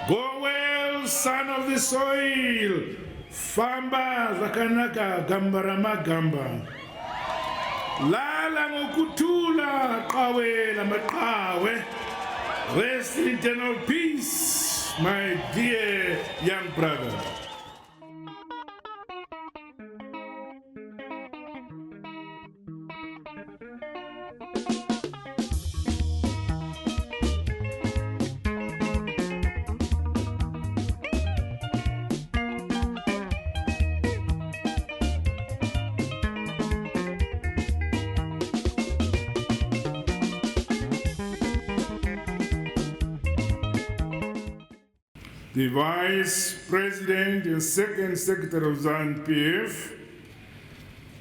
Go well, son of the soil. Famba zakanaka gambara magamba. Lala ngokutula qawe lamaqawe. Rest in eternal peace, my dear young brother. The Vice President and Second Secretary of ZANU-PF,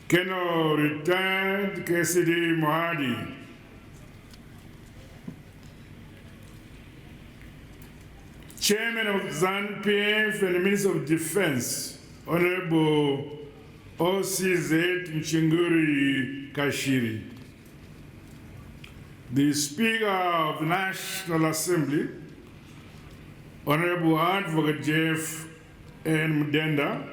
Colonel Retired KCD Mohadi, Chairman of ZANU-PF and Minister of Defense, Honorable OCZ Mchinguri Kashiri, the Speaker of the National Assembly, Honorable Advocate Jeff N. Mudenda,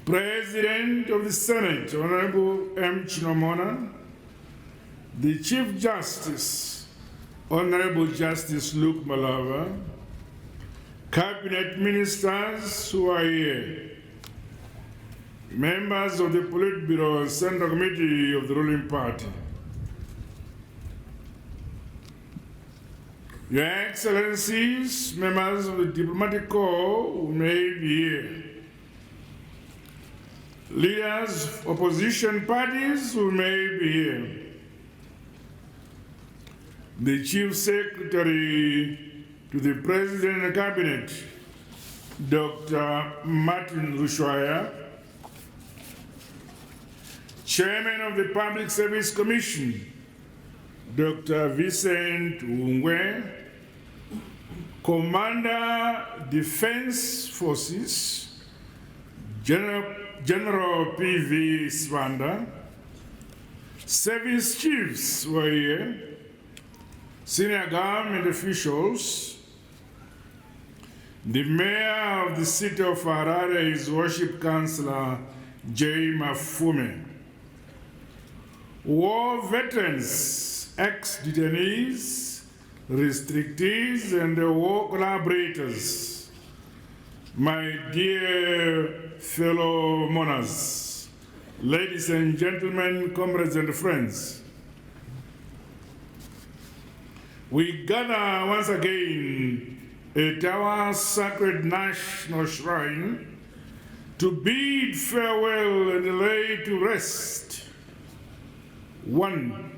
President of the Senate, Honorable M. Chinomona, the Chief Justice, Honorable Justice Luke Malava, Cabinet Ministers who are here, members of the Politburo and Central Committee of the ruling party, Your Excellencies, members of the Diplomatic Corps who may be here, leaders of opposition parties who may be here, the Chief Secretary to the President and Cabinet, Dr. Martin Rushwaya, Chairman of the Public Service Commission, Dr. Vincent Ungwe, Commander Defense Forces, General P.V. Swanda, Service Chiefs were here, senior government officials, the Mayor of the City of Harare, His Worship Councillor J. Mafume, war veterans, ex-detainees, restrictees, and war collaborators, my dear fellow mourners, ladies and gentlemen, comrades and friends, we gather once again at our sacred national shrine to bid farewell and lay to rest one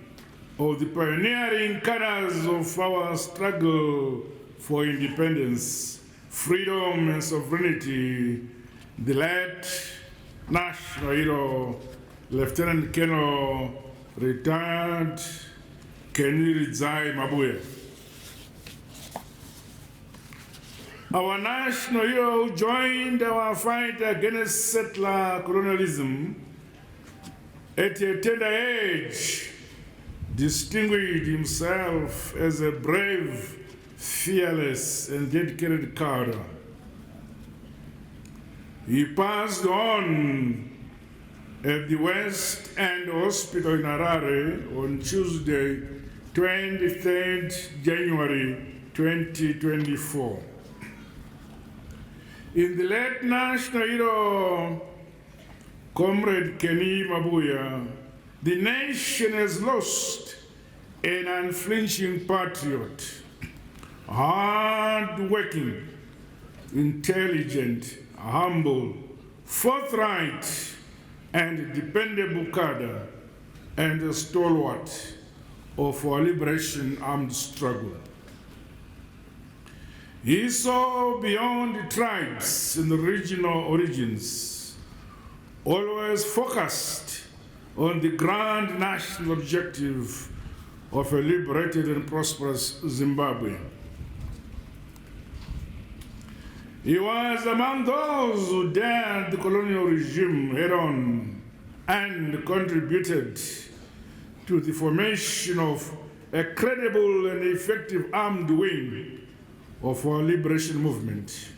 of the pioneering cadres of our struggle for independence, freedom, and sovereignty, the late national hero, Lieutenant Colonel Retired Kenirizai Mabuye. Our national hero joined our fight against settler colonialism at a tender age, distinguished himself as a brave, fearless, and dedicated cadre. He passed on at the West End Hospital in Harare on Tuesday, 23rd January 2024. In the late national hero, Comrade Kenny Mabuya, the nation has lost an unflinching patriot, hard-working, intelligent, humble, forthright, and dependable cadre, and a stalwart of our liberation armed struggle. He saw beyond the tribes and the regional origins, always focused on the grand national objective of a liberated and prosperous Zimbabwe. He was among those who dared the colonial regime head-on and contributed to the formation of a credible and effective armed wing of our liberation movement,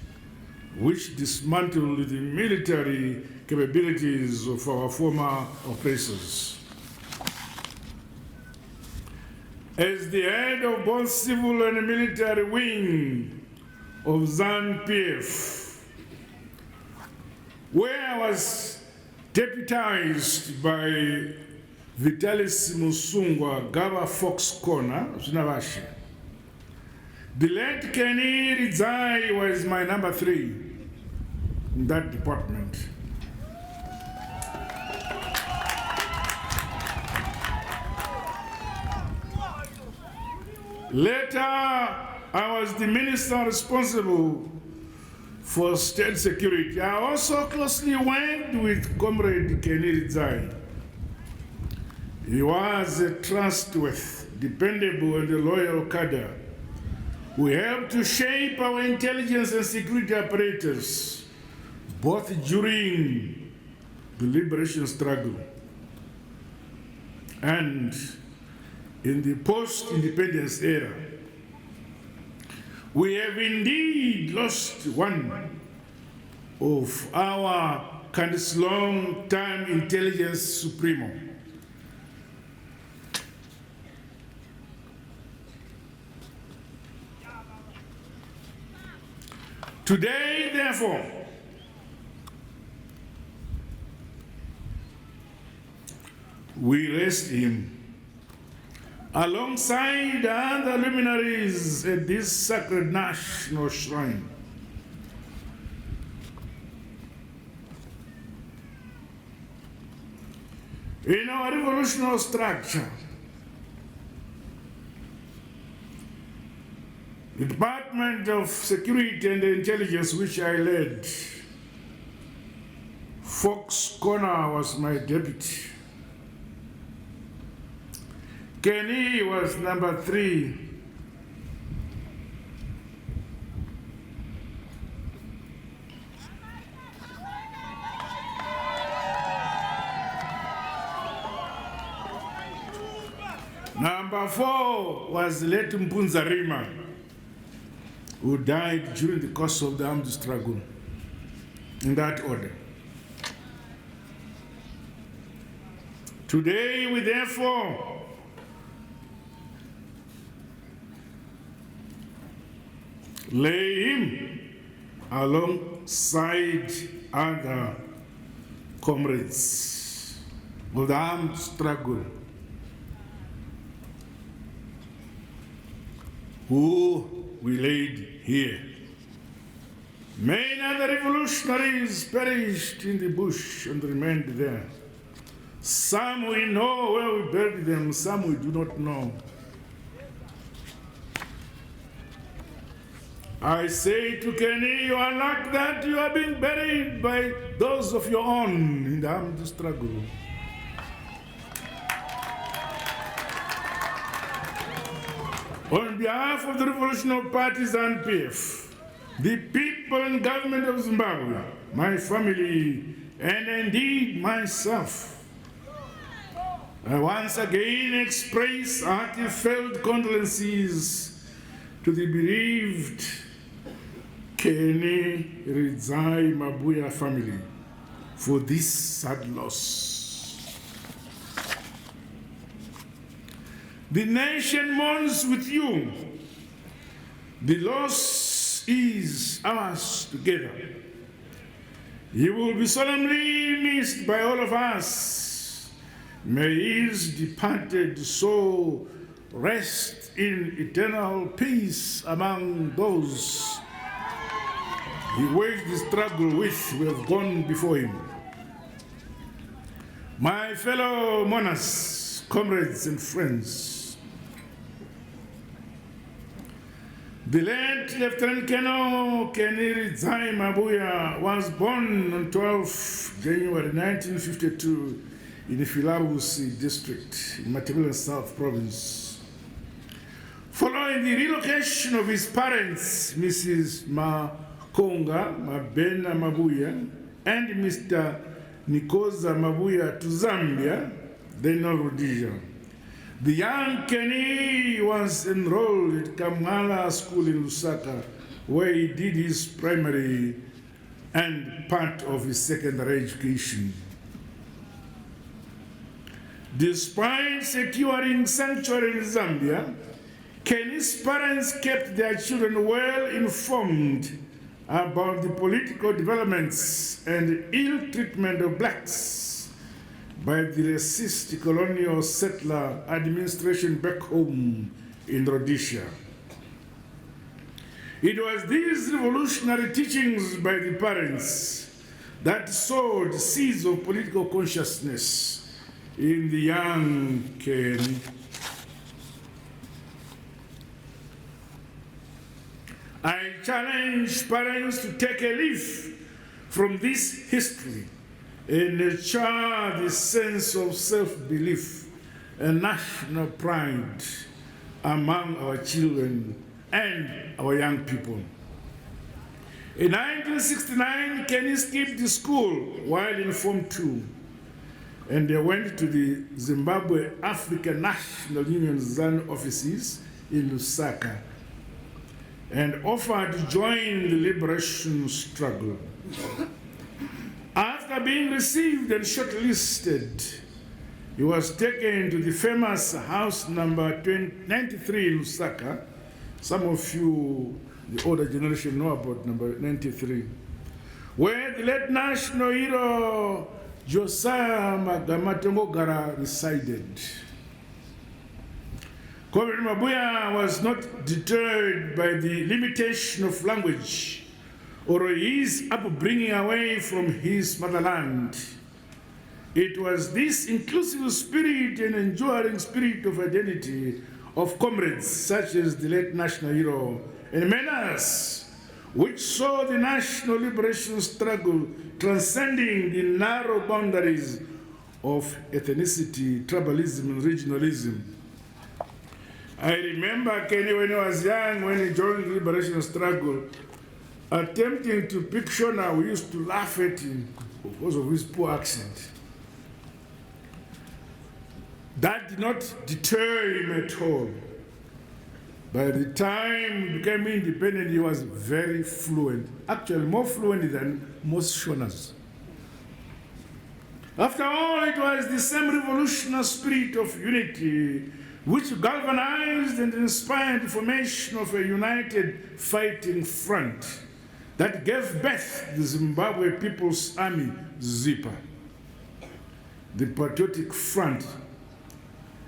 which dismantled the military capabilities of our former oppressors. As the head of both civil and military wing of ZANU-PF, where I was deputized by Vitalis Musungwa Gaba Fox Corner, the late Kenny Rizai was my number 3 in that department. Later, I was the minister responsible for state security. I also closely worked with Comrade Kenny Rizai. He was a trustworthy, dependable, and a loyal cadre who helped to shape our intelligence and security apparatus, both during the liberation struggle and in the post-independence era. We have indeed lost one of our country's long-time intelligence supremo. Today, therefore, we rest him alongside other luminaries at this sacred national shrine. In our revolutionary structure, the Department of Security and Intelligence, which I led, Fox Corner was my deputy. Kenny was number 3. Number 4 was late Mwonzora, who died during the course of the armed struggle, in that order. Today, we therefore lay him alongside other comrades of the armed struggle who we laid here. Many other revolutionaries perished in the bush and remained there. Some we know where we buried them, some we do not know. I say to Kenny, you are like that, you are being buried by those of your own in the armed struggle. On behalf of the Revolutionary Party ZANU-PF, the people and government of Zimbabwe, my family, and indeed myself, I once again express heartfelt condolences to the bereaved Kenny Rizai Mabuya family for this sad loss. The nation mourns with you. The loss is ours together. He will be solemnly missed by all of us. May his departed soul rest in eternal peace among those he waged the struggle with who have gone before him. My fellow mourners, comrades and friends, the late Lieutenant Colonel Kenny Rizai Mabuya was born on 12 January 1952 in the Filabusi district in Matabeleland South Province. Following the relocation of his parents, Mrs. Makonga Mabena Mabuya and Mr. Nikoza Mabuya to Zambia, then Rhodesia, The young Kenny was enrolled at Kamala School in Lusaka, where he did his primary and part of his secondary education. Despite securing sanctuary in Zambia, Kenny's parents kept their children well informed about the political developments and ill treatment of blacks by the racist colonial settler administration back home in Rhodesia. It was these revolutionary teachings by the parents that sowed seeds of political consciousness in the young Kenny. I challenge parents to take a leaf from this history and nurture the sense of self-belief and national pride among our children and our young people. In 1969, Kenny skipped school while in Form 2, and they went to the Zimbabwe African National Union ZANU offices in Lusaka and offered to join the liberation struggle. After being received and shortlisted, he was taken to the famous house number 93 in Lusaka. Some of you, the older generation, know about number 93, where the late national hero Josiah Magamatongogara resided. Comrade Mabuya was not deterred by the limitation of language or his upbringing away from his motherland. It was this inclusive spirit and enduring spirit of identity of comrades such as the late national hero and many others, which saw the national liberation struggle transcending the narrow boundaries of ethnicity, tribalism, and regionalism. I remember Kenny when he was young, when he joined the liberation struggle, attempting to pick Shona. We used to laugh at him because of his poor accent. That did not deter him at all. By the time he became independent, he was very fluent, actually more fluent than most Shonas. After all, it was the same revolutionary spirit of unity which galvanized and inspired the formation of a united fighting front that gave birth to the Zimbabwe People's Army, ZIPA, the Patriotic Front.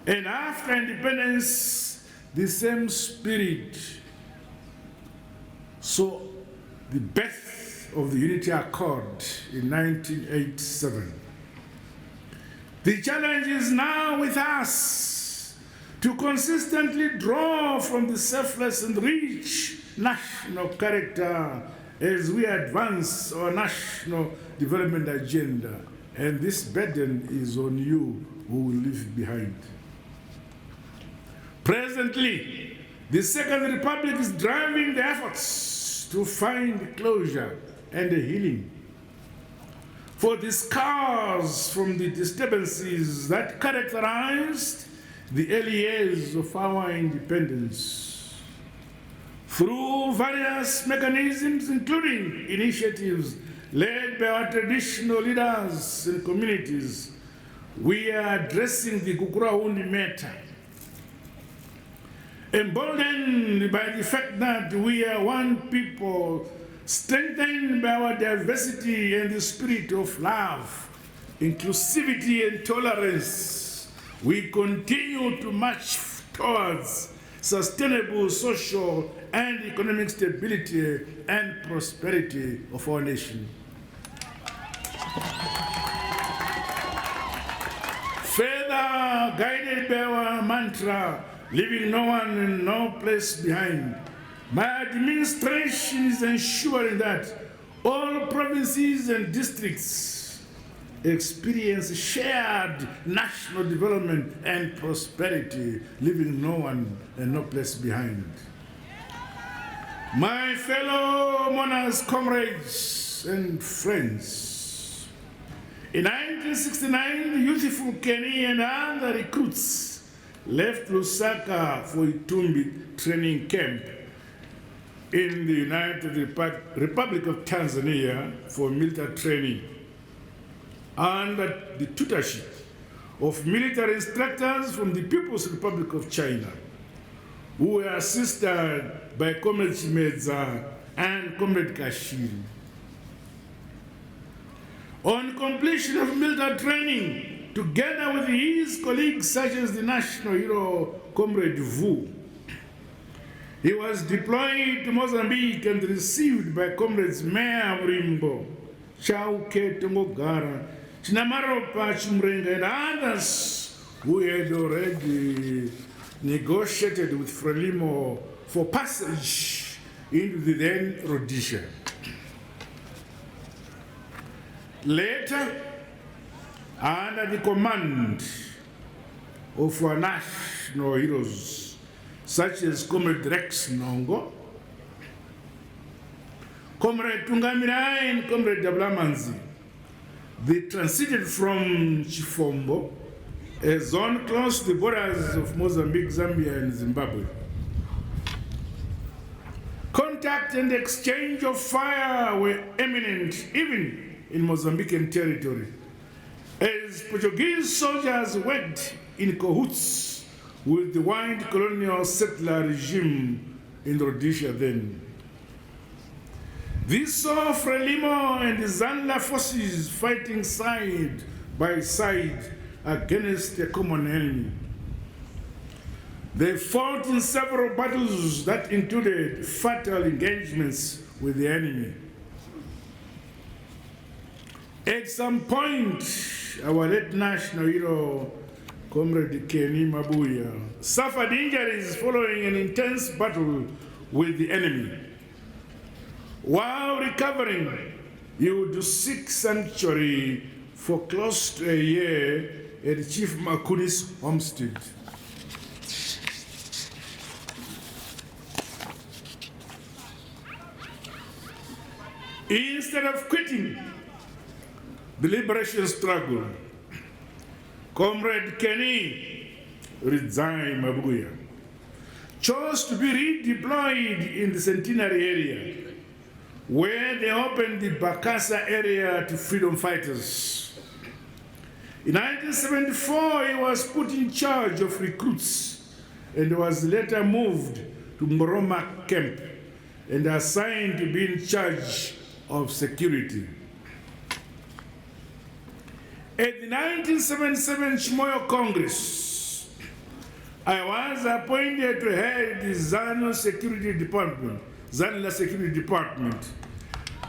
And after independence, the same spirit saw the birth of the Unity Accord in 1987. The challenge is now with us to consistently draw from the selfless and rich national character as we advance our national development agenda. And this burden is on you who will leave behind. Presently, the Second Republic is driving the efforts to find closure and healing for the scars from the disturbances that characterized the early years of our independence. Through various mechanisms, including initiatives led by our traditional leaders and communities, we are addressing the Kukurahundi matter. Emboldened by the fact that we are one people, strengthened by our diversity and the spirit of love, inclusivity and tolerance, we continue to march towards sustainable social and economic stability and prosperity of our nation. Further guided by our mantra, leaving no one and no place behind, my administration is ensuring that all provinces and districts experience shared national development and prosperity, leaving no one and no place behind. My fellow monarchs, comrades, and friends, in 1969, the youthful Kenny and other recruits left Lusaka for Itumbi training camp in the United Republic of Tanzania for military training under the tutorship of military instructors from the People's Republic of China, who were assisted by Comrade Chamisa and Comrade Kashiri. On completion of military training, together with his colleagues such as the national hero Comrade Vu, he was deployed to Mozambique and received by Comrades Meya Mrimbo, Chauke Tongogara, Chinamaropa Chimrenga, and others who had already negotiated with Frelimo for passage into the then Rhodesia. Later, under the command of our national heroes, such as Comrade Rex Nongo, Comrade Tungamirai, and Comrade Dablamanzi, they transited from Chifombo, a zone close to the borders of Mozambique, Zambia, and Zimbabwe. Contact and exchange of fire were eminent even in Mozambican territory, as Portuguese soldiers worked in cahoots with the white colonial settler regime in Rhodesia then. This saw Frelimo and the Zanla forces fighting side by side against a common enemy. They fought in several battles that included fatal engagements with the enemy. At some point, our late national hero, Comrade Kenny Mabuya, suffered injuries following an intense battle with the enemy. While recovering, he would seek sanctuary for close to a year at Chief Makuni's homestead. Instead of quitting the liberation struggle, Comrade Kenny Rizai Mabuya chose to be redeployed in the Centenary area, where they opened the Bakassa area to freedom fighters. In 1974, he was put in charge of recruits and was later moved to Moroma camp and assigned to be in charge of security. At the 1977 Chimoyo Congress, I was appointed to head the Zanla Security Department,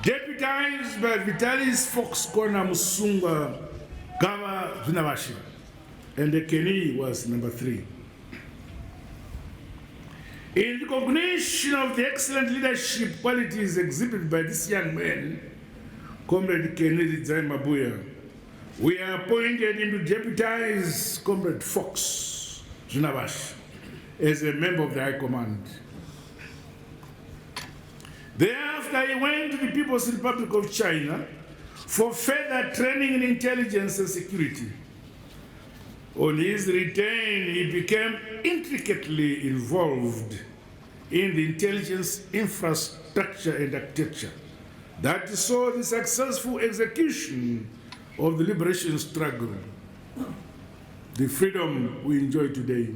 deputized by Vitalis Fox Kona Musunga Gava Vinavashi, and the Kenny was number 3. In recognition of the excellent leadership qualities exhibited by this young man, Comrade Kenny Rizai Mabuya, we are appointed him to deputize Comrade Fox Vinavashi as a member of the High Command. Thereafter, he went to the People's Republic of China for further training in intelligence and security. On his return, he became intricately involved in the intelligence infrastructure and architecture that saw the successful execution of the liberation struggle, the freedom we enjoy today.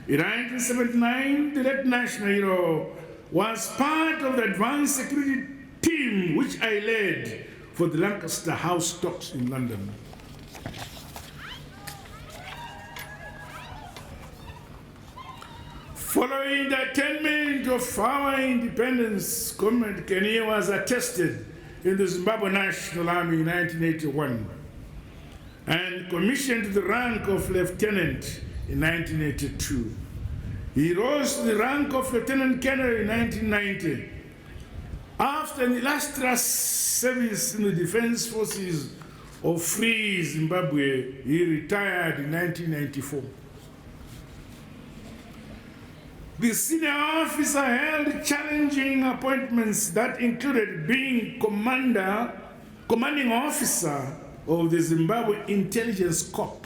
In 1979, the late national hero was part of the advanced security team which I led for the Lancaster House talks in London. Following the attainment of our independence, Comrade Kenny was attested in the Zimbabwe National Army in 1981 and commissioned to the rank of lieutenant in 1982. He rose to the rank of lieutenant colonel in 1990. After an illustrious service in the defense forces of Free Zimbabwe, he retired in 1994. The senior officer held challenging appointments that included being commanding officer of the Zimbabwe Intelligence Corps,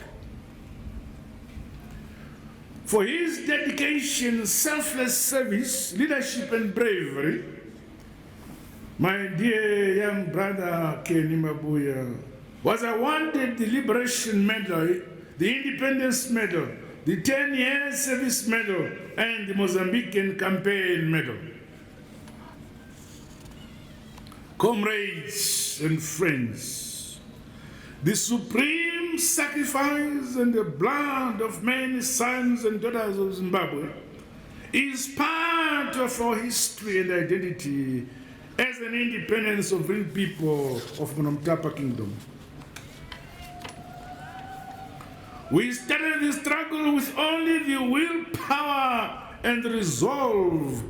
for his dedication, selfless service, leadership, and bravery. My dear young brother Kenny Mabuya was awarded the Liberation Medal, the Independence Medal, the 10-year Service Medal, and the Mozambican Campaign Medal. Comrades and friends, the supreme sacrifice and the blood of many sons and daughters of Zimbabwe is part of our history and identity as an independent sovereign people of Mwonzora Kingdom. We started the struggle with only the willpower and resolve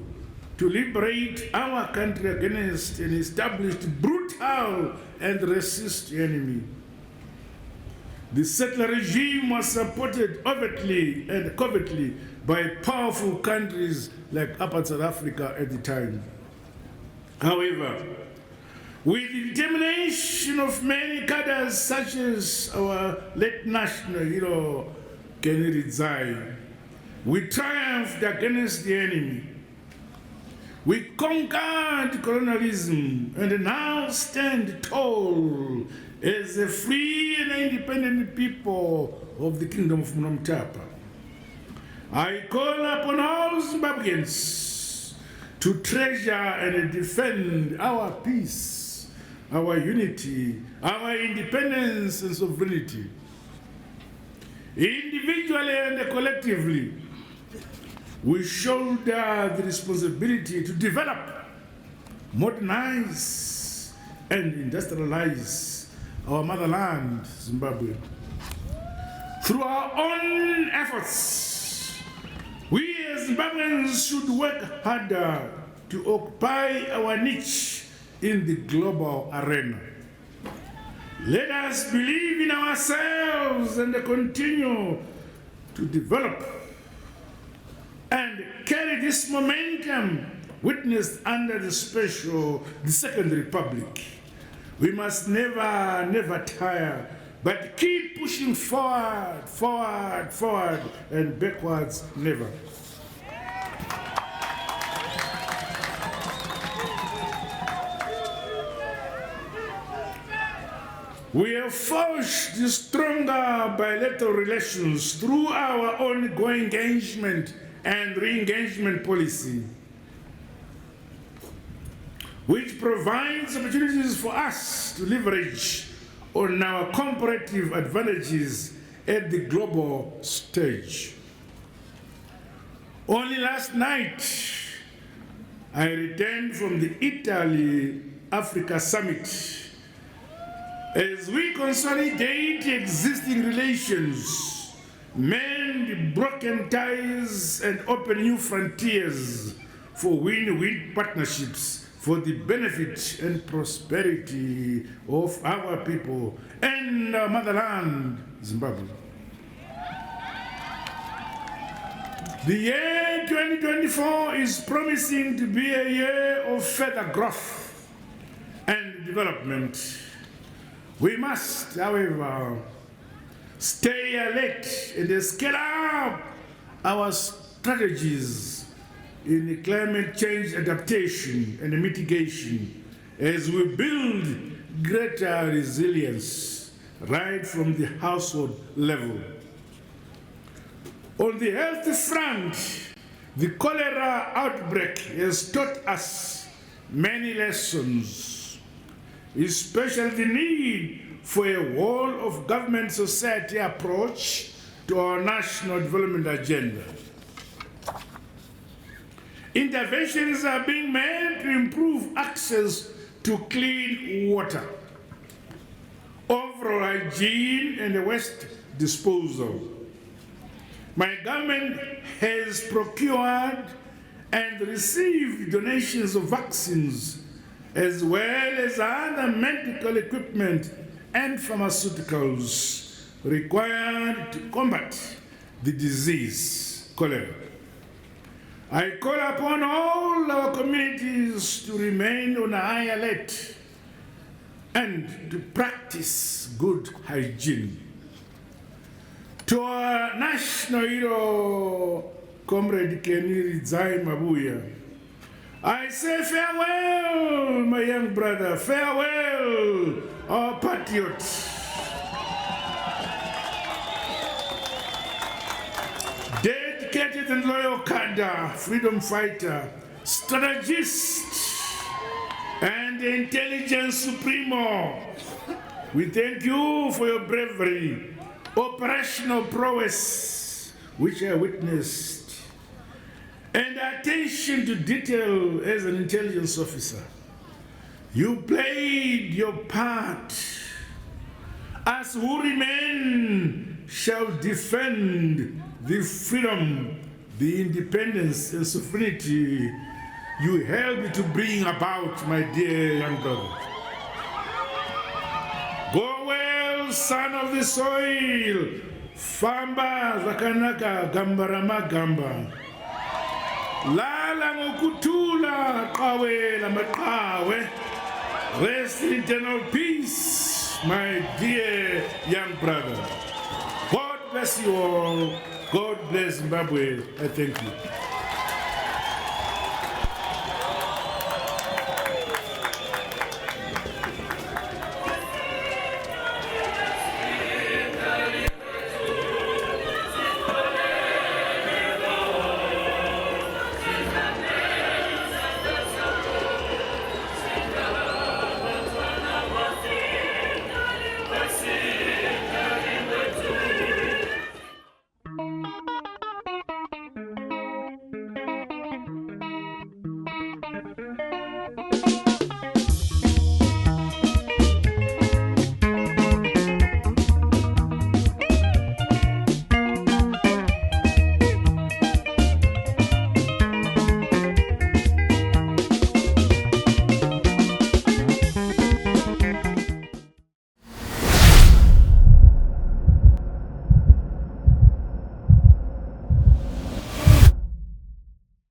to liberate our country against an established brutal and racist enemy. The settler regime was supported overtly and covertly by powerful countries like Upper South Africa at the time. However, with the determination of many cadres such as our late national hero, Kenny Rizai, we triumphed against the enemy. We conquered colonialism and now stand tall as a free and independent people of the Kingdom of Mwonzora. I call upon all Zimbabweans to treasure and defend our peace, our unity, our independence and sovereignty. Individually and collectively, we shoulder the responsibility to develop, modernize, and industrialize our motherland, Zimbabwe. Through our own efforts, we as Zimbabweans should work harder to occupy our niche in the global arena. Let us believe in ourselves and continue to develop and carry this momentum witnessed under the Second Republic. We must never tire, but keep pushing forward, and backwards never. We have forged stronger bilateral relations through our ongoing engagement and re-engagement policy, which provides opportunities for us to leverage on our comparative advantages at the global stage. Only last night, I returned from the Italy-Africa Summit as we consolidate existing relations, mend broken ties, and open new frontiers for win-win partnerships for the benefit and prosperity of our people and our motherland, Zimbabwe. The year 2024 is promising to be a year of further growth and development. We must, however, stay alert and scale up our strategies in climate change adaptation and mitigation as we build greater resilience right from the household level. On the health front, the cholera outbreak has taught us many lessons, especially the need for a whole-of-government society approach to our national development agenda. Interventions are being made to improve access to clean water, overall hygiene, and waste disposal. My government has procured and received donations of vaccines, as well as other medical equipment and pharmaceuticals required to combat the disease, cholera. I call upon all our communities to remain on high alert and to practice good hygiene. To our national hero, Comrade Keniri Zai Mabuya, I say farewell, my young brother, farewell, our patriots. Dedicated and loyal cadre, freedom fighter, strategist, and intelligence supremo. We thank you for your bravery, operational prowess, which I witnessed, and attention to detail as an intelligence officer. You played your part as Huri men shall defend the freedom, the independence and sovereignty you helped to bring about, my dear young brother. Go well, son of the soil. Famba zakanaka gambarama gamba. Lala ngokutula qawe la maqawe. Rest in eternal peace, my dear young brother. God bless you all. God bless Zimbabwe. I thank you.